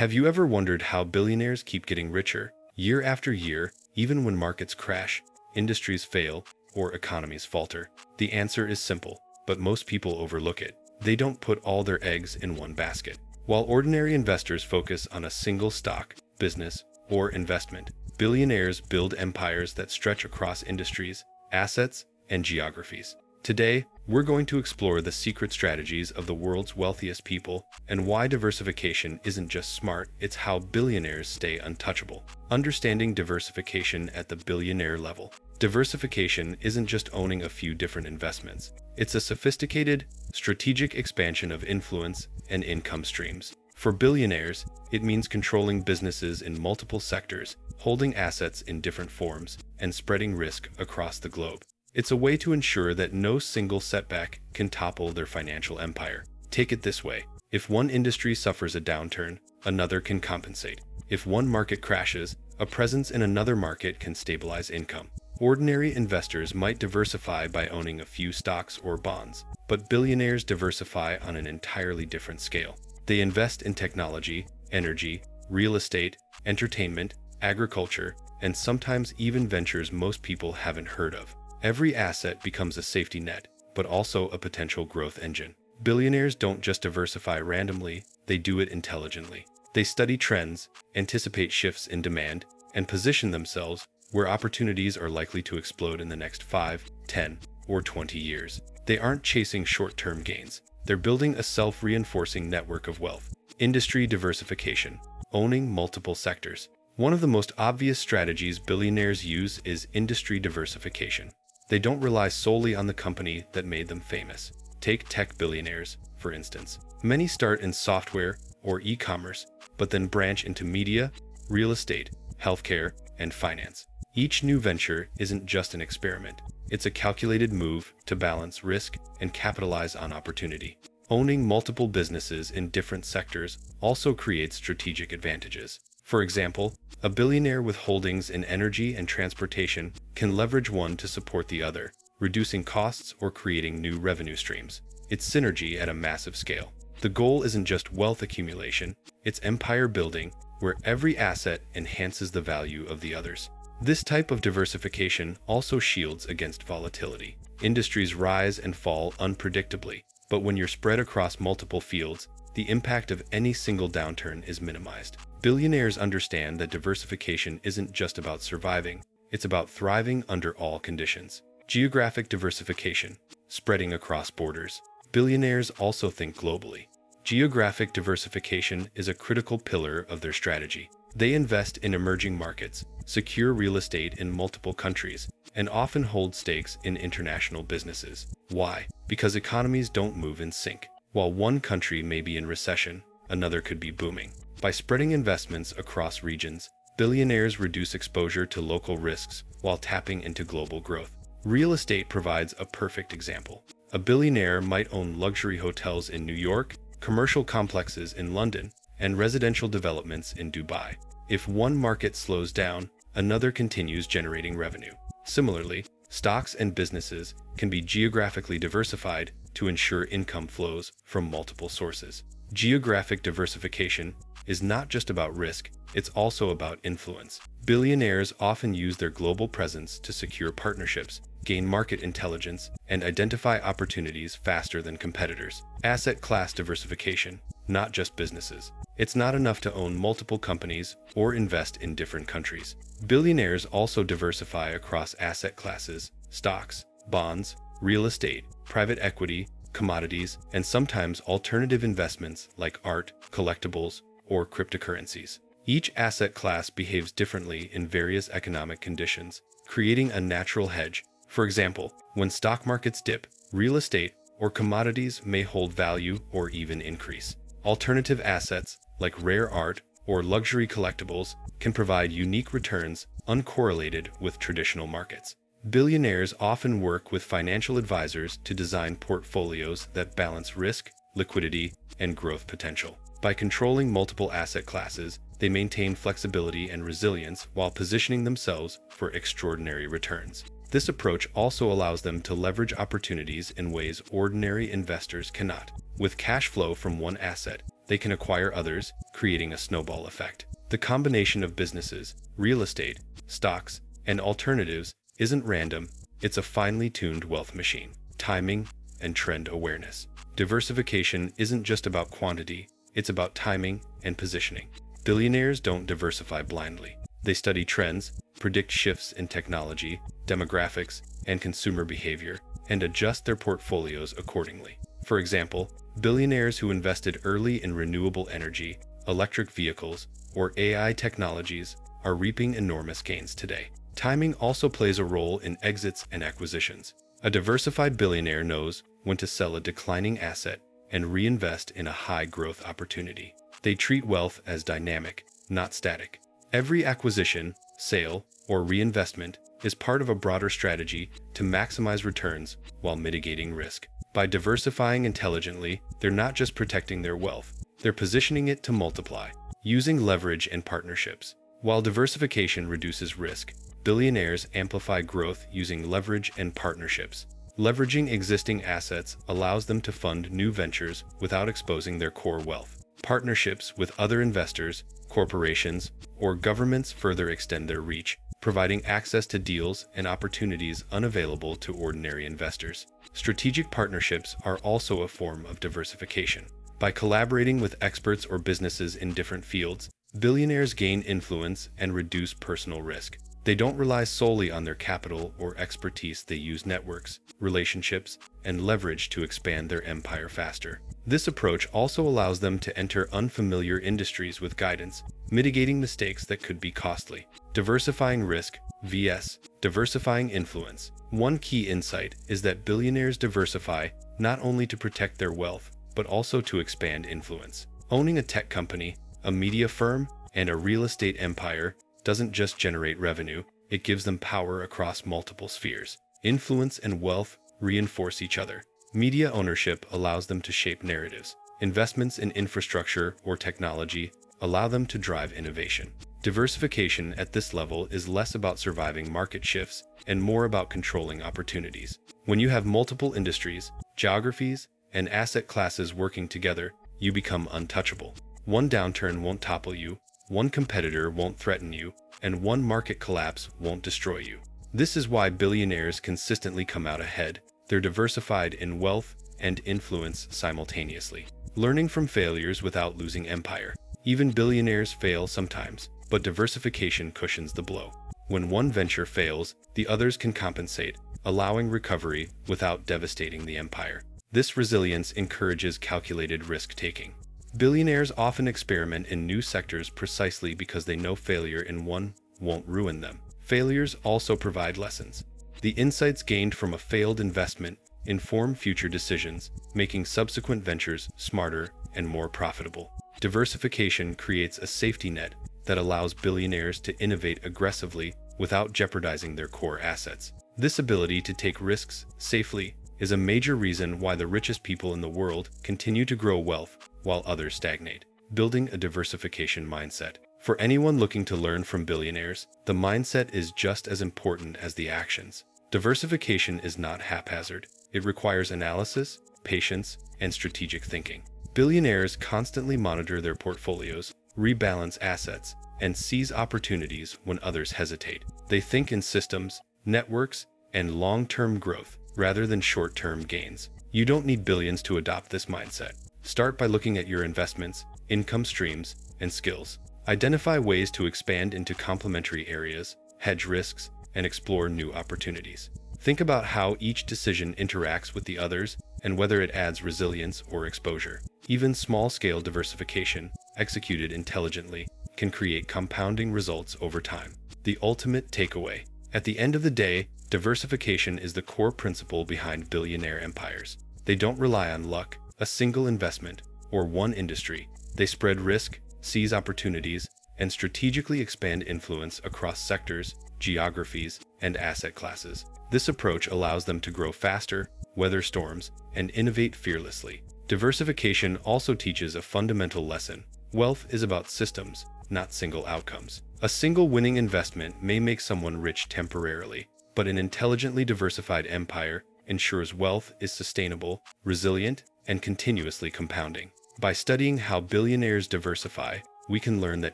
Have you ever wondered how billionaires keep getting richer, year after year, even when markets crash, industries fail, or economies falter? The answer is simple, but most people overlook it. They don't put all their eggs in one basket. While ordinary investors focus on a single stock, business, or investment, billionaires build empires that stretch across industries, assets, and geographies. Today, we're going to explore the secret strategies of the world's wealthiest people and why diversification isn't just smart, it's how billionaires stay untouchable. Understanding diversification at the billionaire level. Diversification isn't just owning a few different investments. It's a sophisticated, strategic expansion of influence and income streams. For billionaires, it means controlling businesses in multiple sectors, holding assets in different forms, and spreading risk across the globe. It's a way to ensure that no single setback can topple their financial empire. Take it this way: if one industry suffers a downturn, another can compensate. If one market crashes, a presence in another market can stabilize income. Ordinary investors might diversify by owning a few stocks or bonds, but billionaires diversify on an entirely different scale. They invest in technology, energy, real estate, entertainment, agriculture, and sometimes even ventures most people haven't heard of. Every asset becomes a safety net, but also a potential growth engine. Billionaires don't just diversify randomly, they do it intelligently. They study trends, anticipate shifts in demand, and position themselves where opportunities are likely to explode in the next 5, 10, or 20 years. They aren't chasing short-term gains. They're building a self-reinforcing network of wealth. Industry diversification. Owning multiple sectors. One of the most obvious strategies billionaires use is industry diversification. They don't rely solely on the company that made them famous. Take tech billionaires, for instance. Many start in software or e-commerce, but then branch into media, real estate, healthcare, and finance. Each new venture isn't just an experiment. It's a calculated move to balance risk and capitalize on opportunity. Owning multiple businesses in different sectors also creates strategic advantages. For example, a billionaire with holdings in energy and transportation can leverage one to support the other, reducing costs or creating new revenue streams. It's synergy at a massive scale. The goal isn't just wealth accumulation, it's empire building, where every asset enhances the value of the others. This type of diversification also shields against volatility. Industries rise and fall unpredictably, but when you're spread across multiple fields, the impact of any single downturn is minimized. Billionaires understand that diversification isn't just about surviving, it's about thriving under all conditions. Geographic diversification, spreading across borders. Billionaires also think globally. Geographic diversification is a critical pillar of their strategy. They invest in emerging markets, secure real estate in multiple countries, and often hold stakes in international businesses. Why? Because economies don't move in sync. While one country may be in recession, another could be booming. By spreading investments across regions, billionaires reduce exposure to local risks while tapping into global growth. Real estate provides a perfect example. A billionaire might own luxury hotels in New York, commercial complexes in London, and residential developments in Dubai. If one market slows down, another continues generating revenue. Similarly, stocks and businesses can be geographically diversified to ensure income flows from multiple sources. Geographic diversification is not just about risk, it's also about influence. Billionaires often use their global presence to secure partnerships, gain market intelligence, and identify opportunities faster than competitors. Asset class diversification, not just businesses. It's not enough to own multiple companies or invest in different countries. Billionaires also diversify across asset classes, stocks, bonds, real estate, private equity, commodities, and sometimes alternative investments like art, collectibles, or cryptocurrencies. Each asset class behaves differently in various economic conditions, creating a natural hedge. For example, when stock markets dip, real estate or commodities may hold value or even increase. Alternative assets, like rare art or luxury collectibles, can provide unique returns uncorrelated with traditional markets. Billionaires often work with financial advisors to design portfolios that balance risk, liquidity, and growth potential. By controlling multiple asset classes, they maintain flexibility and resilience while positioning themselves for extraordinary returns. This approach also allows them to leverage opportunities in ways ordinary investors cannot. With cash flow from one asset, they can acquire others, creating a snowball effect. The combination of businesses, real estate, stocks, and alternatives isn't random, it's a finely tuned wealth machine. Timing and trend awareness. Diversification isn't just about quantity, it's about timing and positioning. Billionaires don't diversify blindly. They study trends, predict shifts in technology, demographics, and consumer behavior, and adjust their portfolios accordingly. For example, billionaires who invested early in renewable energy, electric vehicles, or AI technologies are reaping enormous gains today. Timing also plays a role in exits and acquisitions. A diversified billionaire knows when to sell a declining asset and reinvest in a high-growth opportunity. They treat wealth as dynamic, not static. Every acquisition, sale, or reinvestment is part of a broader strategy to maximize returns while mitigating risk. By diversifying intelligently, they're not just protecting their wealth, they're positioning it to multiply, using leverage and partnerships. While diversification reduces risk, billionaires amplify growth using leverage and partnerships. Leveraging existing assets allows them to fund new ventures without exposing their core wealth. Partnerships with other investors, corporations, or governments further extend their reach, providing access to deals and opportunities unavailable to ordinary investors. Strategic partnerships are also a form of diversification. By collaborating with experts or businesses in different fields, billionaires gain influence and reduce personal risk. They don't rely solely on their capital or expertise, they use networks, relationships, and leverage to expand their empire faster. This approach also allows them to enter unfamiliar industries with guidance, mitigating mistakes that could be costly. Diversifying risk vs. diversifying influence. One key insight is that billionaires diversify not only to protect their wealth, but also to expand influence. Owning a tech company, a media firm, and a real estate empire doesn't just generate revenue, it gives them power across multiple spheres. Influence and wealth reinforce each other. Media ownership allows them to shape narratives. Investments in infrastructure or technology allow them to drive innovation. Diversification at this level is less about surviving market shifts and more about controlling opportunities. When you have multiple industries, geographies, and asset classes working together, you become untouchable. One downturn won't topple you, one competitor won't threaten you, and one market collapse won't destroy you. This is why billionaires consistently come out ahead. They're diversified in wealth and influence simultaneously, learning from failures without losing empire. Even billionaires fail sometimes, but diversification cushions the blow. When one venture fails, the others can compensate, allowing recovery without devastating the empire. This resilience encourages calculated risk-taking. Billionaires often experiment in new sectors precisely because they know failure in one won't ruin them. Failures also provide lessons. The insights gained from a failed investment inform future decisions, making subsequent ventures smarter and more profitable. Diversification creates a safety net that allows billionaires to innovate aggressively without jeopardizing their core assets. This ability to take risks safely is a major reason why the richest people in the world continue to grow wealth while others stagnate. Building a diversification mindset. For anyone looking to learn from billionaires, the mindset is just as important as the actions. Diversification is not haphazard. It requires analysis, patience, and strategic thinking. Billionaires constantly monitor their portfolios, rebalance assets, and seize opportunities when others hesitate. They think in systems, networks, and long-term growth rather than short-term gains. You don't need billions to adopt this mindset. Start by looking at your investments, income streams, and skills. Identify ways to expand into complementary areas, hedge risks, and explore new opportunities. Think about how each decision interacts with the others and whether it adds resilience or exposure. Even small-scale diversification, executed intelligently, can create compounding results over time. The ultimate takeaway. At the end of the day, diversification is the core principle behind billionaire empires. They don't rely on luck, a single investment, or one industry. They spread risk, seize opportunities, and strategically expand influence across sectors, geographies, and asset classes. This approach allows them to grow faster, weather storms, and innovate fearlessly. Diversification also teaches a fundamental lesson. Wealth is about systems, not single outcomes. A single winning investment may make someone rich temporarily, but an intelligently diversified empire ensures wealth is sustainable, resilient, and continuously compounding. By studying how billionaires diversify, we can learn that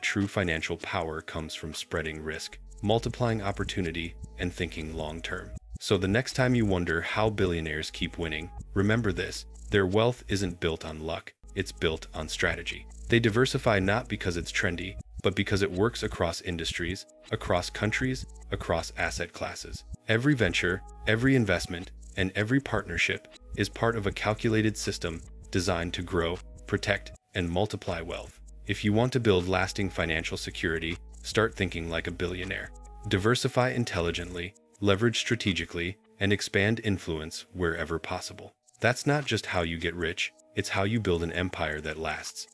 true financial power comes from spreading risk, multiplying opportunity, and thinking long-term. So the next time you wonder how billionaires keep winning, remember this: their wealth isn't built on luck, it's built on strategy. They diversify not because it's trendy, but because it works across industries, across countries, across asset classes. Every venture, every investment, and every partnership is part of a calculated system designed to grow, protect, and multiply wealth. If you want to build lasting financial security, start thinking like a billionaire. Diversify intelligently, leverage strategically, and expand influence wherever possible. That's not just how you get rich, it's how you build an empire that lasts.